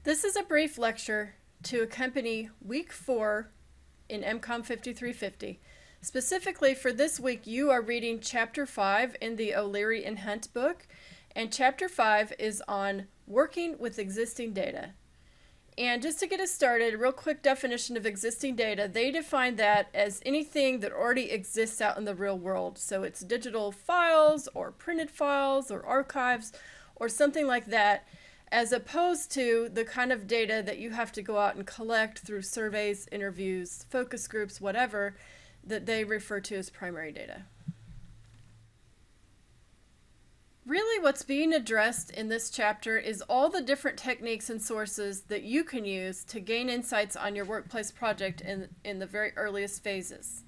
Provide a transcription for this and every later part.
This is a brief lecture to accompany week 4 in MCOM 5350. Specifically for this week, you are reading chapter 5 in the O'Leary and Hunt book, and chapter 5 is on working with existing data. And just to get us started, a real quick definition of existing data, they define that as anything that already exists out in the real world. So it's digital files or printed files or archives or something like that, as opposed to the kind of data that you have to go out and collect through surveys, interviews, focus groups, whatever, that they refer to as primary data. Really, what's being addressed in this chapter is all the different techniques and sources that you can use to gain insights on your workplace project in the very earliest phases.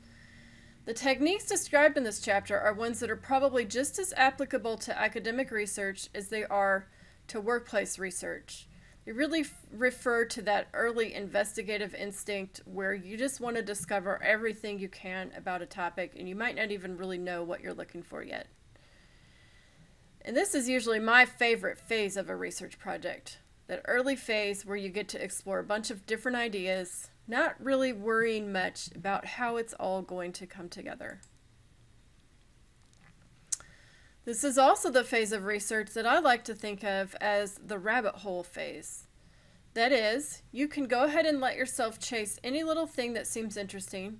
The techniques described in this chapter are ones that are probably just as applicable to academic research as they are to workplace research. They really refer to that early investigative instinct where you just want to discover everything you can about a topic and you might not even really know what you're looking for yet. And this is usually my favorite phase of a research project, that early phase where you get to explore a bunch of different ideas, not really worrying much about how it's all going to come together. This is also the phase of research that I like to think of as the rabbit hole phase. That is, you can go ahead and let yourself chase any little thing that seems interesting,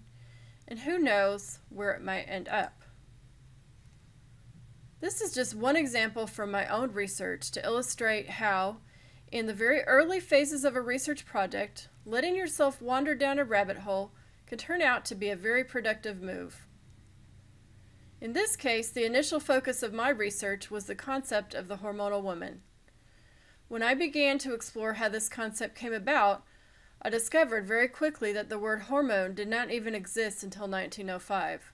and who knows where it might end up. This is just one example from my own research to illustrate how, in the very early phases of a research project, letting yourself wander down a rabbit hole can turn out to be a very productive move. In this case, the initial focus of my research was the concept of the hormonal woman. When I began to explore how this concept came about, I discovered very quickly that the word hormone did not even exist until 1905.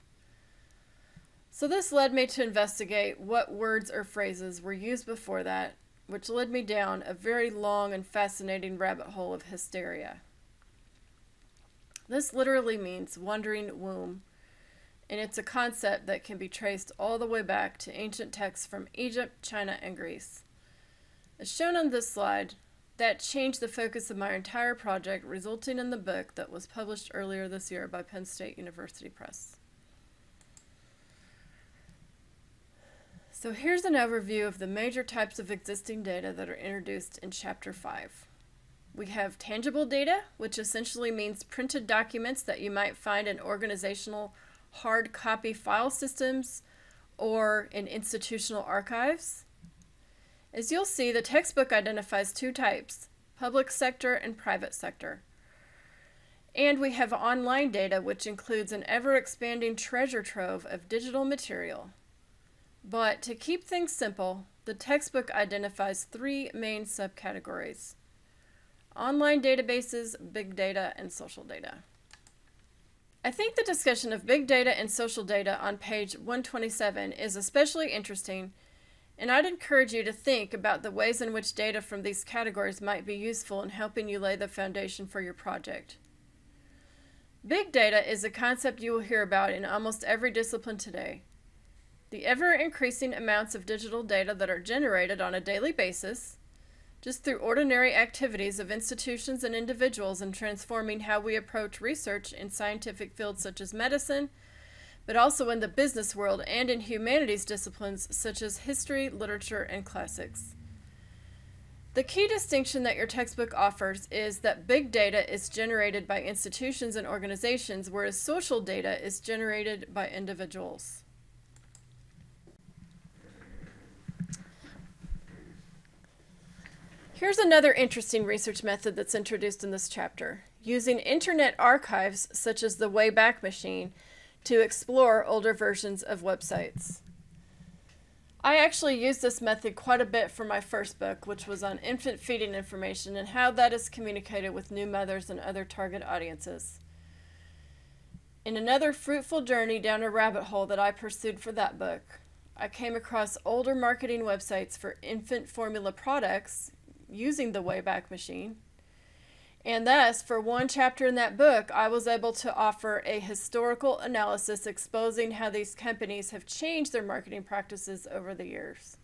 So this led me to investigate what words or phrases were used before that, which led me down a very long and fascinating rabbit hole of hysteria. This literally means wandering womb, and it's a concept that can be traced all the way back to ancient texts from Egypt, China, and Greece. As shown on this slide, that changed the focus of my entire project, resulting in the book that was published earlier this year by Penn State University Press. So here's an overview of the major types of existing data that are introduced in Chapter 5. We have tangible data, which essentially means printed documents that you might find in organizational hard copy file systems or in institutional archives. As you'll see, the textbook identifies two types, public sector and private sector. And we have online data, which includes an ever-expanding treasure trove of digital material. But to keep things simple, the textbook identifies three main subcategories: online databases, big data, and social data. I think the discussion of big data and social data on page 127 is especially interesting, and I'd encourage you to think about the ways in which data from these categories might be useful in helping you lay the foundation for your project. Big data is a concept you will hear about in almost every discipline today. The ever-increasing amounts of digital data that are generated on a daily basis, just through ordinary activities of institutions and individuals in transforming how we approach research in scientific fields such as medicine, but also in the business world and in humanities disciplines such as history, literature, and classics. The key distinction that your textbook offers is that big data is generated by institutions and organizations, whereas social data is generated by individuals. Here's another interesting research method that's introduced in this chapter, using internet archives such as the Wayback Machine to explore older versions of websites. I actually used this method quite a bit for my first book, which was on infant feeding information and how that is communicated with new mothers and other target audiences. In another fruitful journey down a rabbit hole that I pursued for that book, I came across older marketing websites for infant formula products using the Wayback Machine. And thus, for one chapter in that book, I was able to offer a historical analysis exposing how these companies have changed their marketing practices over the years.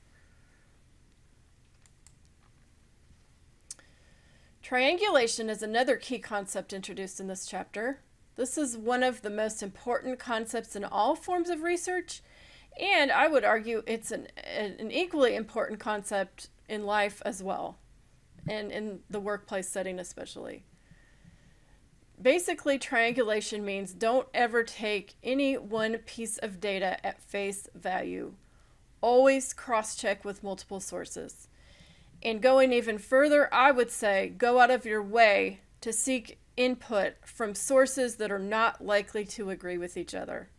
Triangulation is another key concept introduced in this chapter. This is one of the most important concepts in all forms of research, and I would argue it's an equally important concept in life as well, and in the workplace setting especially. Basically, triangulation means don't ever take any one piece of data at face value. Always cross-check with multiple sources. And going even further, I would say go out of your way to seek input from sources that are not likely to agree with each other.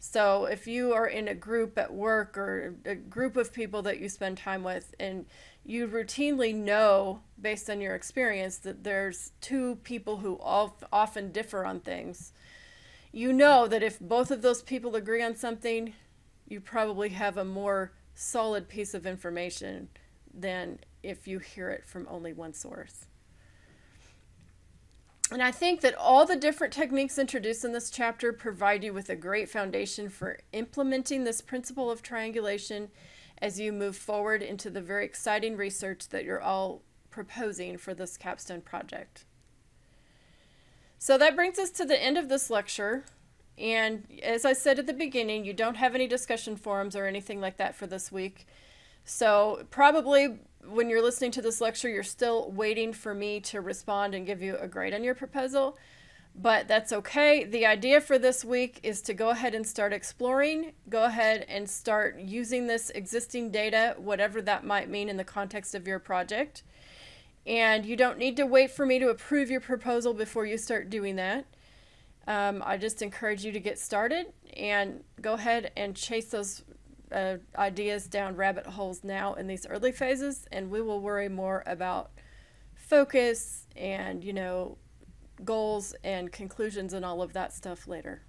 So if you are in a group at work or a group of people that you spend time with, and you routinely know, based on your experience, that there's two people who often differ on things, you know that if both of those people agree on something, you probably have a more solid piece of information than if you hear it from only one source. And I think that all the different techniques introduced in this chapter provide you with a great foundation for implementing this principle of triangulation as you move forward into the very exciting research that you're all proposing for this capstone project. So that brings us to the end of this lecture. And as I said at the beginning, you don't have any discussion forums or anything like that for this week. So probably when you're listening to this lecture, you're still waiting for me to respond and give you a grade on your proposal, but that's okay. The idea for this week is to go ahead and start exploring, go ahead and start using this existing data, whatever that might mean in the context of your project. And you don't need to wait for me to approve your proposal before you start doing that. I just encourage you to get started and go ahead and chase those ideas down rabbit holes now in these early phases, and we will worry more about focus and, goals and conclusions and all of that stuff later.